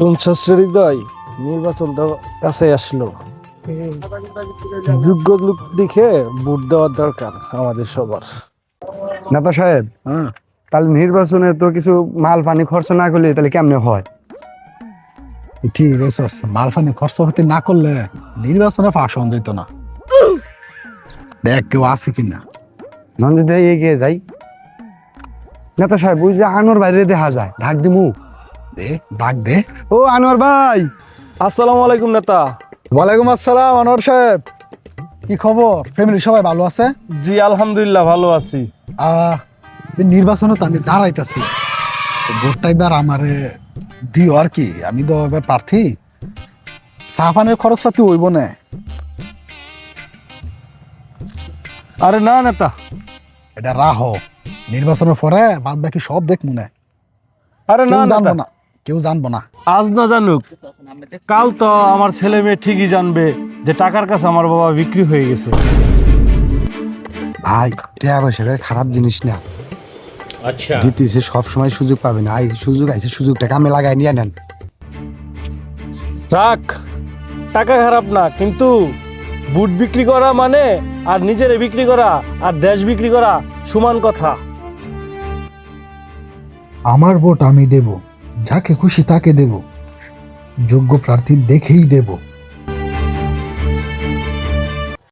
শুনছস হৃদয়, নির্বাচনটা কাছে আসলো। যোগ্য লোক দেখে ভোট দেওয়ার দরকার আমাদের সবার। নেতা সাহেব, তাহলে নির্বাচনে তো কিছু মাল পানি খরচ না করলে তাহলে কেমনে হয়? ঠিক আছে, মালফানি খরচ হতে না করলে নির্বাচনে ফাঁস হন যেত না। দেখ কেউ আছে কিনা। নন্দী দিয়ে এগিয়ে যাই। নেতা সাহেব, ওই যে আনোয়ার বাইরে দেখা যায়, ঢাক দিমু। দে ডাক দে। ও আনোয়ার ভাই। আসসালামু আলাইকুম নেতা। ওয়ালাইকুম আসসালাম আনোয়ার সাহেব, কি খবর? ফ্যামিলি সবাই ভালো আছে? জি আলহামদুলিল্লাহ ভালো আছি। এই নির্বাচনে তো আমি দাঁড়াইতেছি, ভোটটা এবার আমারে দিও আর কি। আমি তো এবার প্রার্থী, সাফানের খরচ পাতি হইব না। আরে না নেতা, এটা রাহ, নির্বাচনের পরে বাদ বাকি সব দেখ মনে। আরে না কেউ নেতা, জানবো না, কেউ জানবো না। আজ না জানুক, কাল তো আমার ছেলে মেয়ে ঠিকই জানবে যে টাকার কাছে আমার বাবা বিক্রি হয়ে গেছে। ভাই, টাকা পয়সা খারাপ জিনিস না। আচ্ছা, জিতেছে সব সময় সুযোগ পাবে না। সুযোগ আইছে, সুযোগটা কামে লাগাই নিয়ে নেন। রাখ, টাকা খারাপ না, কিন্তু বুট বিক্রি করা মানে আর নিজেরে বিক্রি করা আর দেশ বিক্রি করা সমান কথা। আমার ভোট আমি দেব, যাকে খুশি তাকে দেব, যোগ্য প্রার্থী দেখেই দেব।